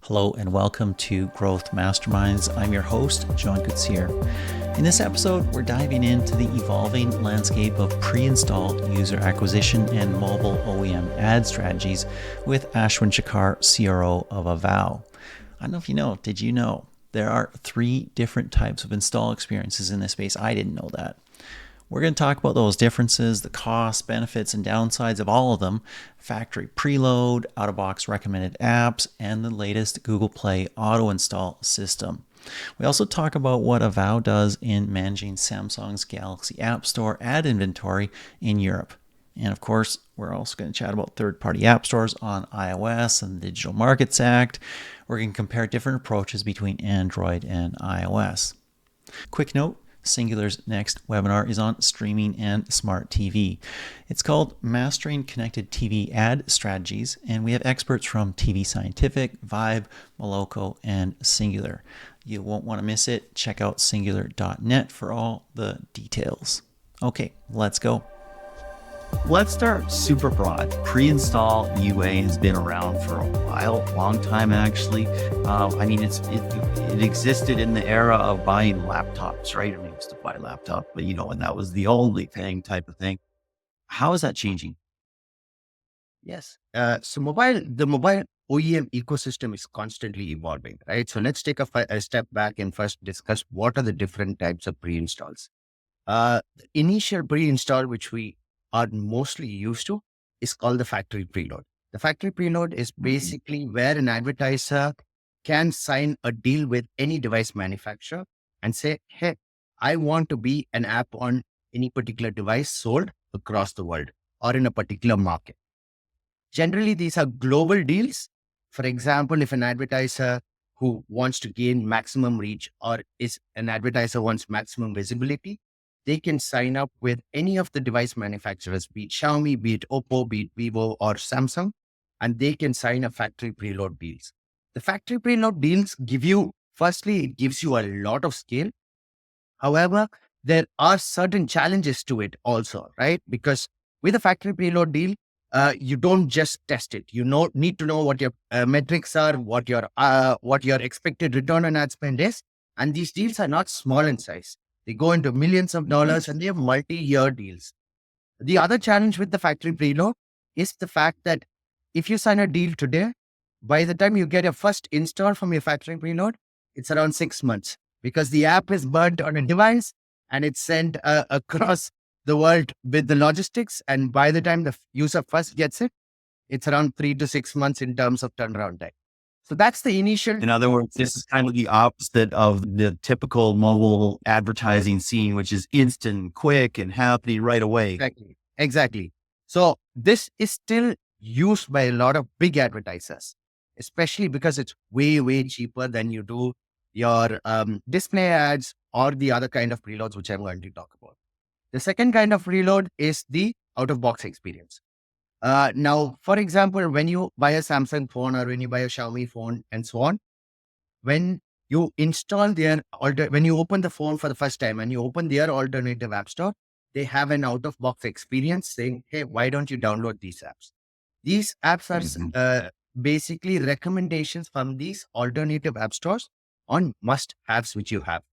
Hello and welcome to Growth Masterminds. I'm your host, John Koetsier. In this episode, we're diving into the evolving landscape of pre-install user acquisition and mobile OEM ad strategies with Ashwin Shekhar, CRO of Avow. I don't know if you know, did you know there are 3 different types of install experiences in this space? I didn't know that. We're going to talk about those differences, the costs, benefits, and downsides of all of them, factory preload, out-of-box recommended apps, and the latest Google Play auto-install system. We also talk about what Avow does in managing Samsung's Galaxy App Store ad inventory in Europe. And of course, we're also going to chat about third-party app stores on iOS and the Digital Markets Act. We're going to compare different approaches between Android and iOS. Quick note, Singular's next webinar is on streaming and smart TV. It's called Mastering Connected TV Ad Strategies, and we have experts from TV Scientific, Vibe, Moloko, and Singular. You won't want to miss it. Check out singular.net for all the details. Okay, let's go. Let's start super broad. Pre-install UA has been around for a while, long time actually. It existed in the era of buying laptops, right? I mean, it was to buy a laptop, but and that was the only thing type of thing. How is that changing? Yes. The mobile OEM ecosystem is constantly evolving, right? So let's take a step back and first discuss what are the different types of pre-installs. The initial pre-install, which we are mostly used to, is called the factory preload. The factory preload is basically where an advertiser can sign a deal with any device manufacturer and say, hey, I want to be an app on any particular device sold across the world or in a particular market. Generally, these are global deals. For example, if an advertiser who wants to gain maximum reach or is an advertiser wants maximum visibility, they can sign up with any of the device manufacturers, be it Xiaomi, be it Oppo, be it Vivo or Samsung, and they can sign a factory preload deals. The factory preload deals it gives you a lot of scale. However, there are certain challenges to it also, right? Because with a factory preload deal, you don't just test it. You need to know what your metrics are, what your expected return on ad spend is. And these deals are not small in size. They go into millions of dollars and they have multi-year deals. The other challenge with the factory preload is the fact that if you sign a deal today, by the time you get your first install from your factory preload, it's around 6 months because the app is burnt on a device and it's sent across the world with the logistics. And by the time the user first gets it, it's around 3 to 6 months in terms of turnaround time. So that's the initial. In other words, this is kind of the opposite of the typical mobile advertising scene, which is instant, quick, and happening right away. Exactly. So this is still used by a lot of big advertisers, especially because it's way, way cheaper than you do your display ads or the other kind of preloads, which I'm going to talk about. The second kind of preload is the out-of-box experience. Now, for example, when you buy a Samsung phone or when you buy a Xiaomi phone and so on, when you install when you open the phone for the first time and you open their alternative app store, they have an out-of-box experience saying, hey, why don't you download these apps? These apps are basically recommendations from these alternative app stores on must-haves which you have.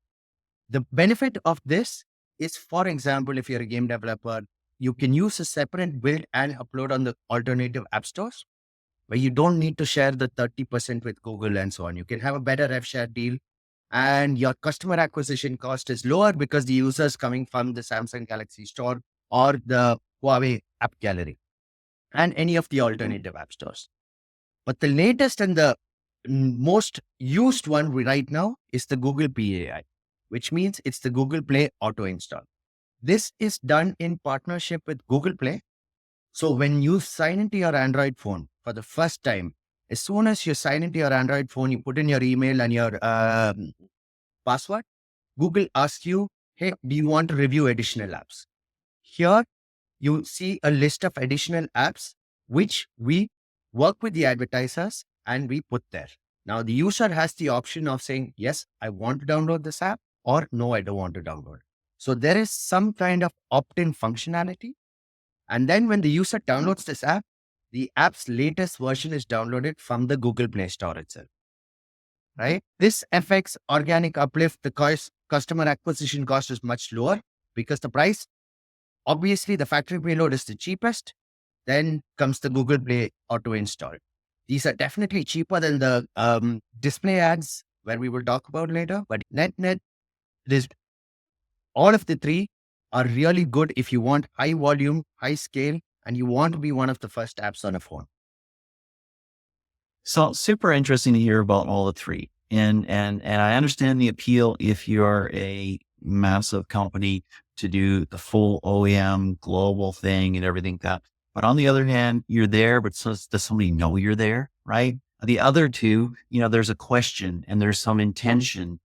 The benefit of this is, for example, if you're a game developer, you can use a separate build and upload on the alternative app stores where you don't need to share the 30% with Google and so on. You can have a better rev share deal and your customer acquisition cost is lower because the users coming from the Samsung Galaxy Store or the Huawei App Gallery and any of the alternative app stores. But the latest and the most used one right now is the Google PAI, which means it's the Google Play Auto Install. This is done in partnership with Google Play. So when you sign into your Android phone for the first time, as soon as you sign into your Android phone, you put in your email and your password, Google asks you, hey, do you want to review additional apps? Here, you see a list of additional apps, which we work with the advertisers and we put there. Now, the user has the option of saying, yes, I want to download this app, or no, I don't want to download. So there is some kind of opt-in functionality. And then when the user downloads this app, the app's latest version is downloaded from the Google Play Store itself. right? This affects organic uplift. The customer acquisition cost is much lower because the price, obviously, the factory preload is the cheapest. Then comes the Google Play auto install. These are definitely cheaper than the display ads where we will talk about later. But net, this all of the three are really good if you want high volume, high scale, and you want to be one of the first apps on a phone. So super interesting to hear about all the three. And I understand the appeal if you're a massive company to do the full OEM global thing and everything like that. But on the other hand, you're there, but so does somebody know you're there, right? The other two, there's a question and there's some intention.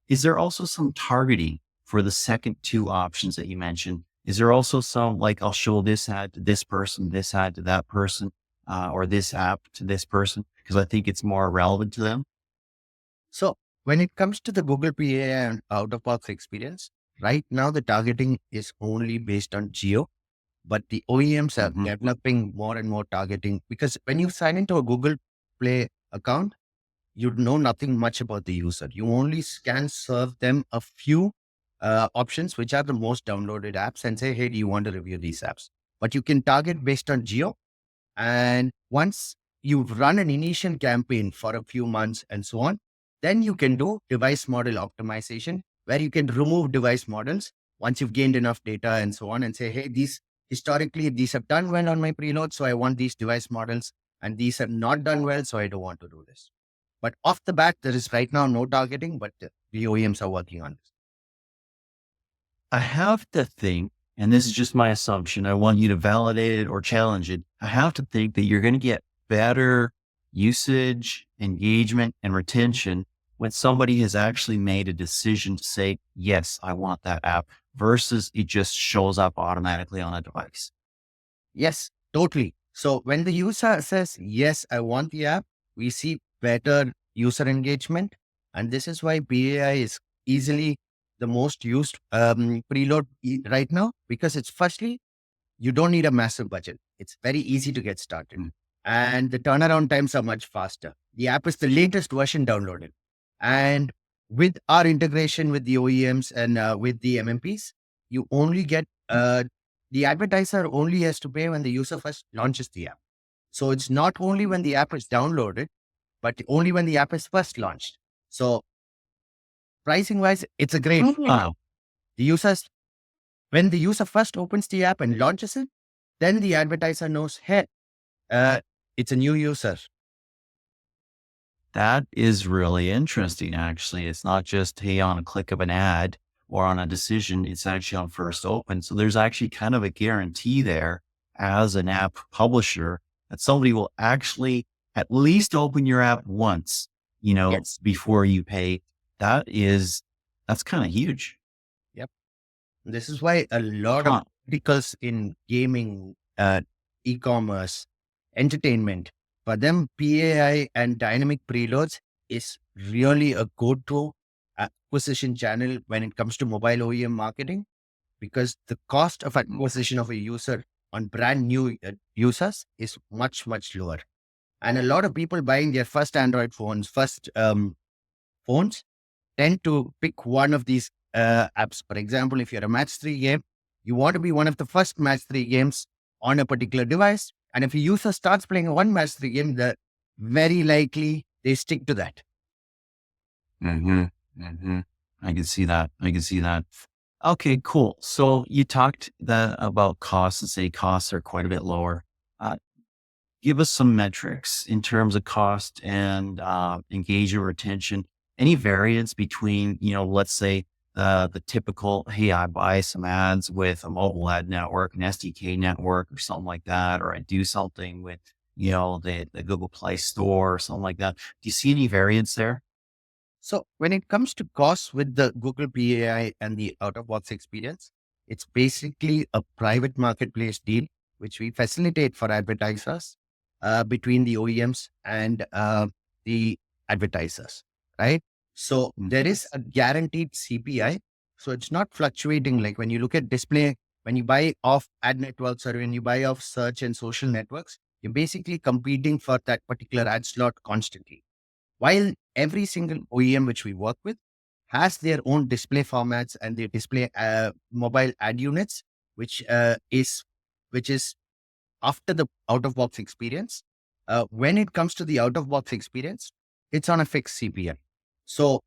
Is there also some targeting for the second two options that you mentioned? Is there also some like, I'll show this ad to this person, this ad to that person? Or this app to this person because I think it's more relevant to them. So when it comes to the Google PA and out of box experience, right now the targeting is only based on geo, but the OEMs are developing more and more targeting because when you sign into a Google Play account, you know nothing much about the user. You only can serve them a few options, which are the most downloaded apps, and say, hey, do you want to review these apps? But you can target based on geo. And once you've run an initial campaign for a few months and so on, then you can do device model optimization where you can remove device models once you've gained enough data and so on and say, hey, historically, these have done well on my preload. So I want these device models and these have not done well. So I don't want to do this. But off the bat, there is right now no targeting, but the OEMs are working on this. I have to think, and this is just my assumption, I want you to validate it or challenge it. I have to think that you're going to get better usage, engagement, and retention when somebody has actually made a decision to say, yes, I want that app versus it just shows up automatically on a device. Yes, totally. So when the user says, yes, I want the app, we see better user engagement. And this is why PAI is easily the most used preload right now, because it's firstly, you don't need a massive budget. It's very easy to get started. And the turnaround times are much faster. The app is the latest version downloaded. And with our integration with the OEMs and with the MMPs, you only get the advertiser only has to pay when the user first launches the app. So it's not only when the app is downloaded, but only when the app is first launched. So pricing wise, it's a great. Wow. When the user first opens the app and launches it, then the advertiser knows, hey, it's a new user. That is really interesting, actually. It's not just, hey, on a click of an ad or on a decision, it's actually on first open. So there's actually kind of a guarantee there as an app publisher that somebody will actually at least open your app once, Yes. before you pay. That's kind of huge. Yep. This is why a lot of verticals in gaming, e-commerce, entertainment, for them, PAI and dynamic preloads is really a go-to acquisition channel when it comes to mobile OEM marketing, because the cost of acquisition of a user on brand new users is much, much lower. And a lot of people buying their first Android phones, phones, tend to pick one of these apps. For example, if you're a match 3 game, you want to be one of the first match 3 games on a particular device. And if a user starts playing one match 3 game, very likely they stick to that. I can see that. Okay, cool. So you talked about costs and say costs are quite a bit lower. Give us some metrics in terms of cost and engagement retention. Any variance between, let's say the typical, hey, I buy some ads with a mobile ad network, an SDK network or something like that, or I do something with, the Google Play Store or something like that. Do you see any variance there? So when it comes to costs with the Google PAI and the out-of-box experience, it's basically a private marketplace deal, which we facilitate for advertisers between the OEMs and the advertisers, right? So there is a guaranteed CPI. So it's not fluctuating. Like when you look at display, when you buy off ad networks or when you buy off search and social networks, you're basically competing for that particular ad slot constantly. While every single OEM which we work with has their own display formats and their display mobile ad units, which is after the out of box experience. When it comes to the out of box experience, it's on a fixed CPM. So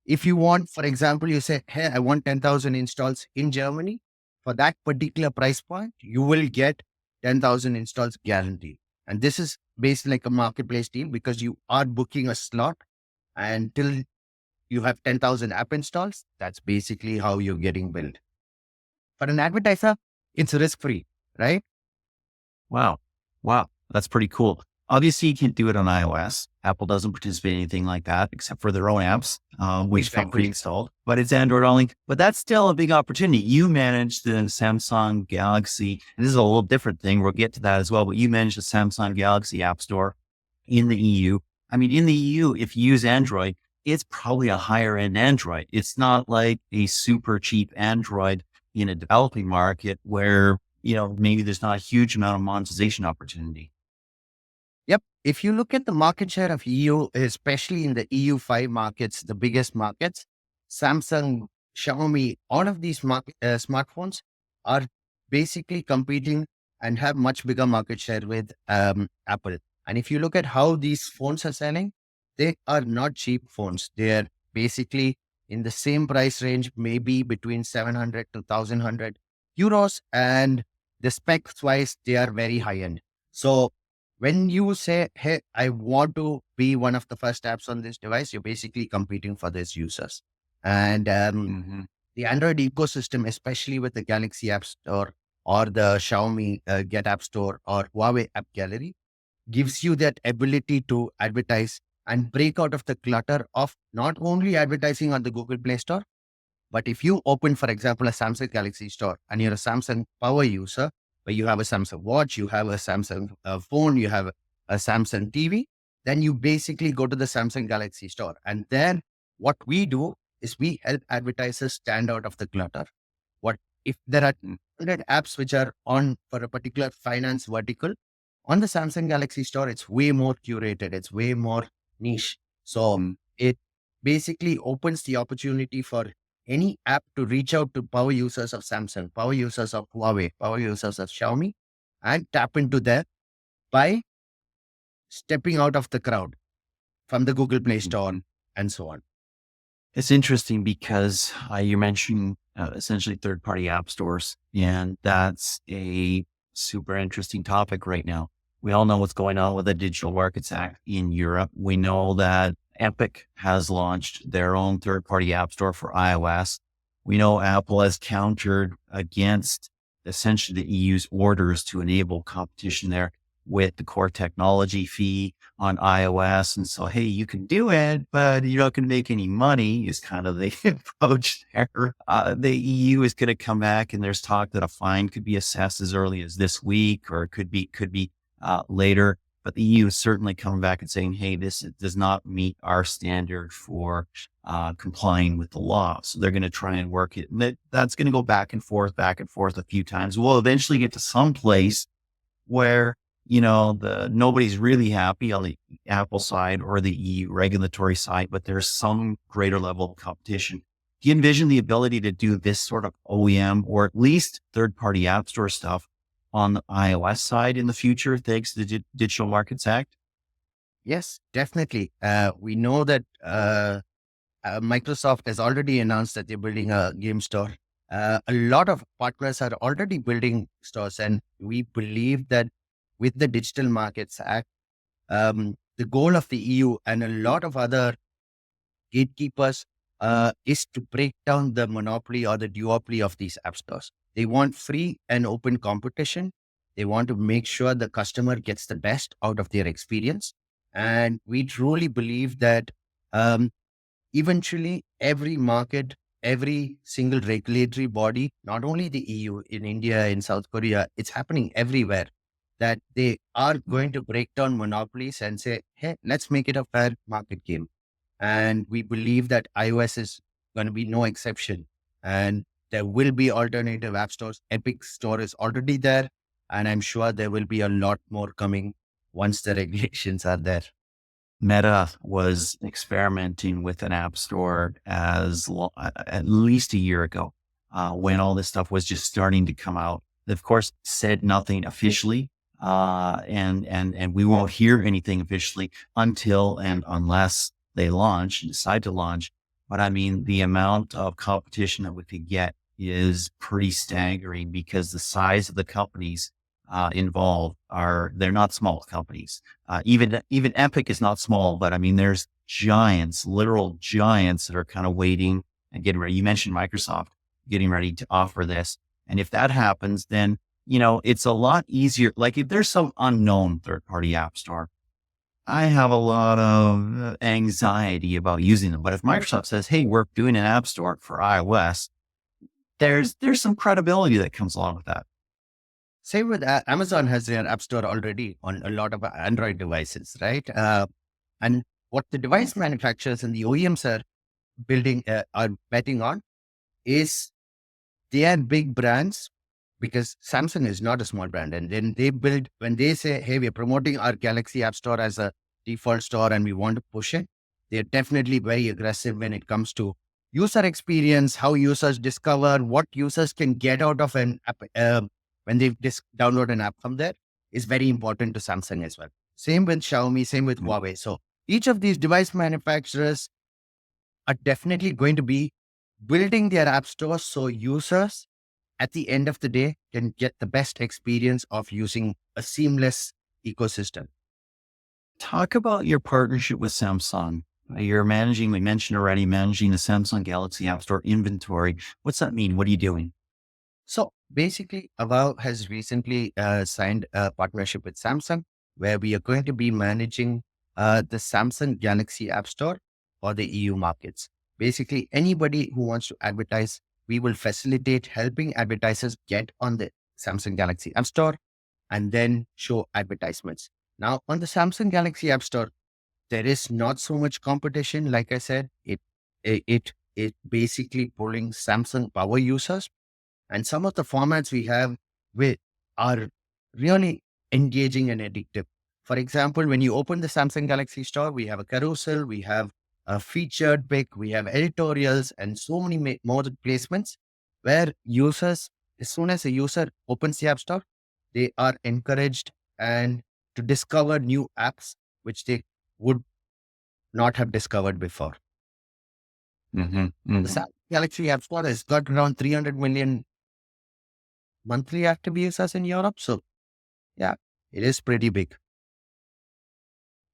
if you want, for example, you say, hey, I want 10,000 installs in Germany, for that particular price point, you will get 10,000 installs guaranteed. And this is based like a marketplace deal because you are booking a slot until you have 10,000 app installs. That's basically how you're getting billed. For an advertiser, it's risk free, right? Wow. Wow. That's pretty cool. Obviously, you can't do it on iOS. Apple doesn't participate in anything like that except for their own apps, which come Exactly. pre-installed, but it's Android only. But that's still a big opportunity. You manage the Samsung Galaxy, and this is a little different thing. We'll get to that as well, but you manage the Samsung Galaxy App Store in the EU. I mean, in the EU, if you use Android, it's probably a higher end Android. It's not like a super cheap Android in a developing market where, maybe there's not a huge amount of monetization opportunity. Yep. If you look at the market share of EU, especially in the EU5 markets, the biggest markets, Samsung, Xiaomi, all of these smartphones are basically competing and have much bigger market share with Apple. And if you look at how these phones are selling, they are not cheap phones. They are basically in the same price range, maybe between 700 to 1,100 euros. And the specs wise, they are very high end. So when you say, hey, I want to be one of the first apps on this device, you're basically competing for these users. And Hmm. the Android ecosystem, especially with the Galaxy App Store or the Xiaomi Get App Store or Huawei App Gallery, gives you that ability to advertise and break out of the clutter of not only advertising on the Google Play Store, but if you open, for example, a Samsung Galaxy store and you're a Samsung power user, where you have a Samsung watch, you have a Samsung phone, you have a Samsung TV, then you basically go to the Samsung Galaxy store. And then what we do is we help advertisers stand out of the clutter. What if there are 100 apps which are on for a particular finance vertical? On the Samsung Galaxy store, it's way more curated, it's way more niche. So Mm. it basically opens the opportunity for any app to reach out to power users of Samsung, power users of Huawei, power users of Xiaomi, and tap into them by stepping out of the crowd from the Google Play Store Mhm. and so on. It's interesting because you mentioned essentially third party app stores, and that's a super interesting topic right now. We all know what's going on with the Digital Markets Act in Europe. We know that Epic has launched their own third party app store for iOS. We know Apple has countered against essentially the EU's orders to enable competition there with the core technology fee on iOS. And so, hey, you can do it, but you're not going to make any money is kind of the approach there. The EU is going to come back and there's talk that a fine could be assessed as early as this week, or it could be later. But the EU is certainly coming back and saying, hey, this does not meet our standard for complying with the law. So they're going to try and work it. And that's going to go back and forth a few times. We'll eventually get to some place where, nobody's really happy on the Apple side or the EU regulatory side, but there's some greater level of competition. Do you envision the ability to do this sort of OEM or at least third party app store stuff on the iOS side in the future, thanks to the Digital Markets Act? Yes, definitely. We know that Microsoft has already announced that they're building a game store. A lot of partners are already building stores, and we believe that with the Digital Markets Act, the goal of the EU and a lot of other gatekeepers is to break down the monopoly or the duopoly of these app stores. They want free and open competition. They want to make sure the customer gets the best out of their experience. And we truly believe that um, eventually every market, every single regulatory body, not only the EU, in India, in South Korea, it's happening everywhere, that they are going to break down monopolies and say, hey, let's make it a fair market game. And we believe that iOS is going to be no exception. And there will be alternative app stores. Epic Store is already there. And I'm sure there will be a lot more coming once the regulations are there. Meta was experimenting with an app store at least a year ago, when all this stuff was just starting to come out. They, of course, said nothing officially, and we won't hear anything officially until and unless they launch and decide to launch. But I mean, the amount of competition that we could get is pretty staggering because the size of the companies involved they're not small companies. Even Epic is not small, but I mean, there's giants, literal giants that are kind of waiting and getting ready. You mentioned Microsoft getting ready to offer this. And if that happens, then, it's a lot easier. Like if there's some unknown third party app store, I have a lot of anxiety about using them. But if Microsoft says, hey, we're doing an app store for iOS, there's some credibility that comes along with that. Same with Amazon has their app store already on a lot of Android devices, right? And what the device manufacturers and the OEMs are are betting on is they are big brands, because Samsung is not a small brand. And then when they say, hey, we're promoting our Galaxy App Store as a default store and we want to push it, they're definitely very aggressive when it comes to user experience, how users discover what users can get out of an app when they download an app from there is very important to Samsung as well. Same with Xiaomi, same with Huawei. So each of these device manufacturers are definitely going to be building their app stores so users at the end of the day can get the best experience of using a seamless ecosystem. Talk about your partnership with Samsung. You're we mentioned already, managing the Samsung Galaxy App Store inventory. What's that mean? What are you doing? So basically, Avow has recently signed a partnership with Samsung, where we are going to be managing the Samsung Galaxy App Store for the EU markets. Basically, anybody who wants to advertise, we will facilitate helping advertisers get on the Samsung Galaxy App Store and then show advertisements. Now, on the Samsung Galaxy App Store, there is not so much competition. Like I said, it basically pulling Samsung power users, and some of the formats we have with are really engaging and addictive. For example, when you open the Samsung Galaxy Store, we have a carousel, we have a featured pick, we have editorials, and so many more placements where users, as soon as a user opens the App Store, they are encouraged and to discover new apps which they would not have discovered before. The Samsung Galaxy App Store has got around 300 million monthly active users in Europe. So yeah, it is pretty big.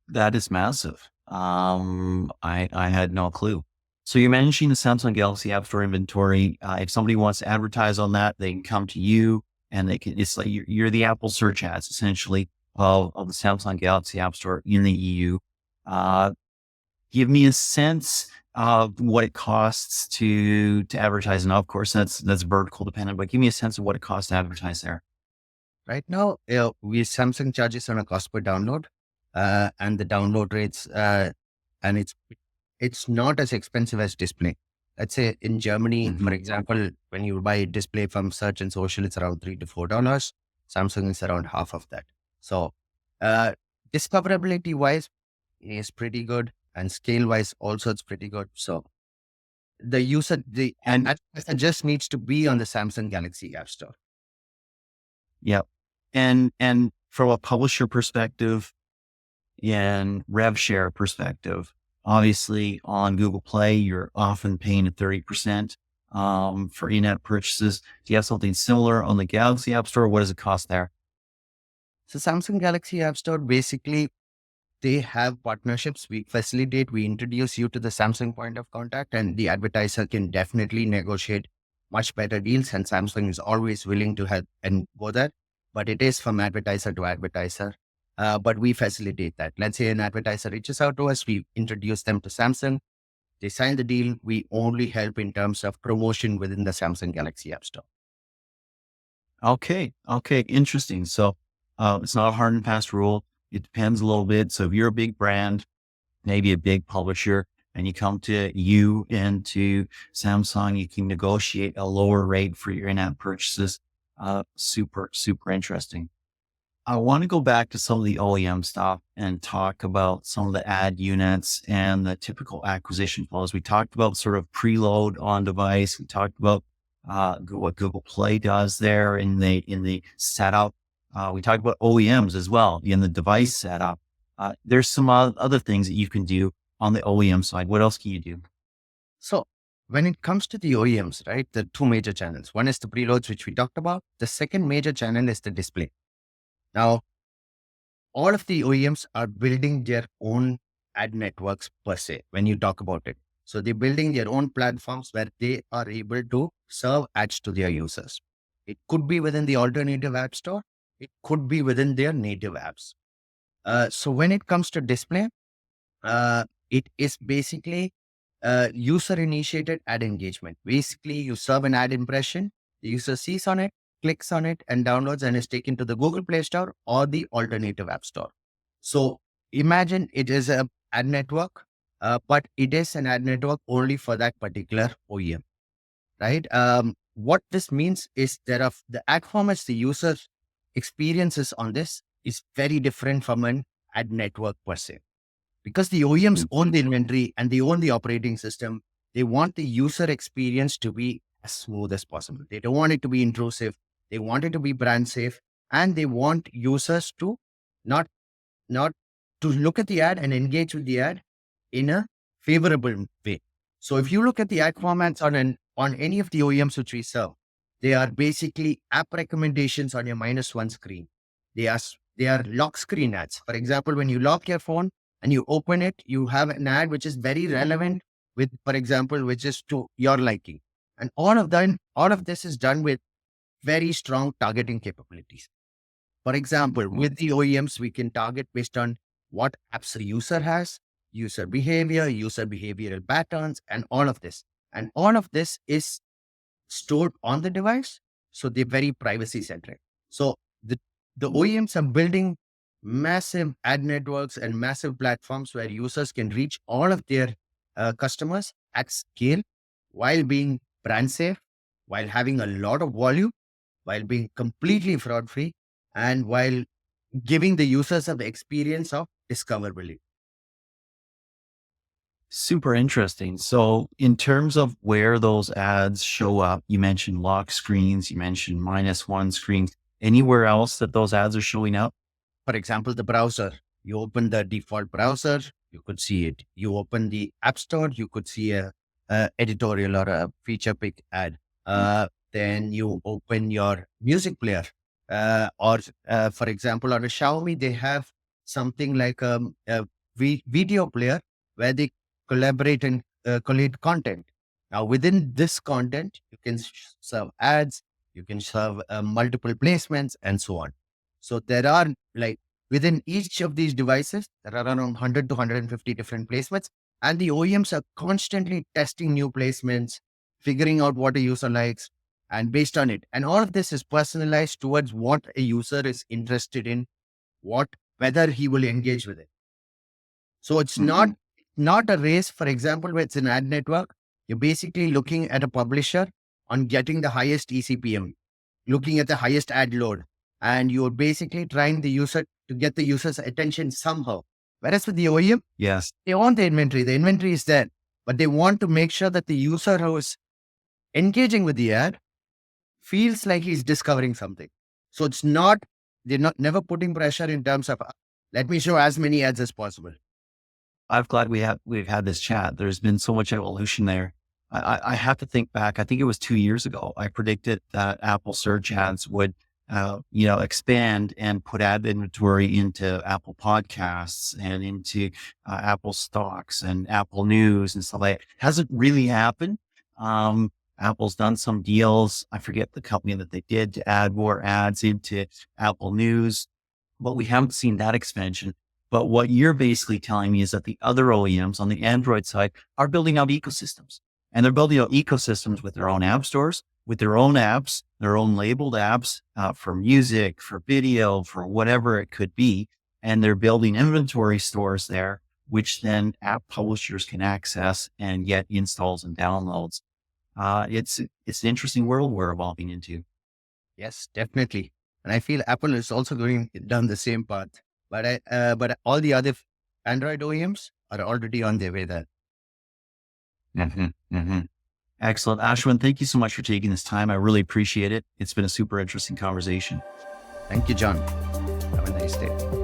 That is massive. I had no clue. So you're managing the Samsung Galaxy App Store inventory. If somebody wants to advertise on that, they can come to you, and it's like you're the Apple search ads essentially of the Samsung Galaxy App Store in the EU. Give me a sense of what it costs to advertise. And of course, that's vertical dependent, but give me a sense of what it costs to advertise there. Right now, Samsung charges on a cost per download, and the download rates, and it's not as expensive as display. Let's say in Germany, for example, when you buy a display from Search and Social, it's around $3 to $4. Samsung is around half of that. So, discoverability wise, is pretty good, and scale wise also it's pretty good. So the user, and advertiser just needs to be on the Samsung Galaxy App Store. Yep. And from a publisher perspective and rev share perspective, obviously on Google Play, you're often paying a 30% for in-app purchases. Do you have something similar on the Galaxy App Store? What does it cost there? So Samsung Galaxy App Store, basically, they have partnerships. We facilitate, we introduce you to the Samsung point of contact, and the advertiser can definitely negotiate much better deals. And Samsung is always willing to help and go there, but it is from advertiser to advertiser. But we facilitate that. Let's say an advertiser reaches out to us, we introduce them to Samsung, they sign the deal. We only help in terms of promotion within the Samsung Galaxy App Store. Okay. Interesting. So it's not a hard and fast rule. It depends a little bit. So if you're a big brand, maybe a big publisher, and you come to you and to Samsung, you can negotiate a lower rate for your in-app purchases. Super interesting. I want to go back to some of the OEM stuff and talk about some of the ad units and the typical acquisition flows. We talked about sort of preload on device. We talked about what Google Play does there in the setup. We talked about OEMs as well in the device setup. There's some other things that you can do on the OEM side. What else can you do? So when it comes to the OEMs, right, the two major channels, one is the preloads, which we talked about. The second major channel is the display. Now, all of the OEMs are building their own ad networks per se when you talk about it. So they're building their own platforms where they are able to serve ads to their users. It could be within the alternative app store. It could be within their native apps. So when it comes to display, it is basically user initiated ad engagement. Basically, you serve an ad impression, the user sees on it, clicks on it, and downloads and is taken to the Google Play Store or the alternative app store. So imagine it is a ad network, but it is an ad network only for that particular OEM, right? What this means is the ad formats the user experiences on this is very different from an ad network per se. Because the OEMs own the inventory and they own the operating system, they want the user experience to be as smooth as possible. They don't want it to be intrusive. They want it to be brand safe, and they want users to not not to look at the ad and engage with the ad in a favorable way. So if you look at the ad formats on any of the OEMs which we serve, they are basically app recommendations on your -1 screen. They are lock screen ads. For example, when you lock your phone and you open it, you have an ad which is very relevant with, for example, which is to your liking. And all of this is done with very strong targeting capabilities. For example, with the OEMs, we can target based on what apps the user has, user behavior, user behavioral patterns, and all of this. And all of this is stored on the device. So they're very privacy centric. So the OEMs are building massive ad networks and massive platforms where users can reach all of their customers at scale while being brand safe, while having a lot of volume, while being completely fraud free, and while giving the users of the experience of discoverability. Super interesting. So, in terms of where those ads show up, you mentioned lock screens, you mentioned -1 screens. Anywhere else that those ads are showing up? For example, the browser, you open the default browser, you could see it. You open the app store, you could see a editorial or a feature pick ad. Then you open your music player, or for example, on a Xiaomi, they have something like a video player where they collaborate and collate content. Now, within this content, you can serve ads, you can serve multiple placements, and so on. So there are, like, within each of these devices, there are around 100 to 150 different placements, and the OEMs are constantly testing new placements, figuring out what a user likes, and based on it. And all of this is personalized towards what a user is interested in, whether he will engage with it. So it's not a race. For example, where it's an ad network, you're basically looking at a publisher on getting the highest eCPM, looking at the highest ad load, and you're basically trying the user to get the user's attention somehow. Whereas with the OEM, Yes. they own the inventory. The inventory is there, but they want to make sure that the user who is engaging with the ad feels like he's discovering something. So they're not never putting pressure in terms of, let me show as many ads as possible. I'm glad we've had this chat. There's been so much evolution there. I have to think back. I think it was 2 years ago. I predicted that Apple search ads would, expand and put ad inventory into Apple Podcasts and into Apple Stocks and Apple News and stuff like that. Hasn't really happened. Apple's done some deals. I forget the company that they did to add more ads into Apple News, but we haven't seen that expansion. But what you're basically telling me is that the other OEMs on the Android side are building out ecosystems, and they're building out ecosystems with their own app stores, with their own apps, their own labeled apps for music, for video, for whatever it could be. And they're building inventory stores there, which then app publishers can access and get installs and downloads. It's an interesting world we're evolving into. Yes, definitely. And I feel Apple is also going down the same path. But all the other Android OEMs are already on their way there. Excellent. Ashwin, thank you so much for taking this time. I really appreciate it. It's been a super interesting conversation. Thank you, John. Have a nice day.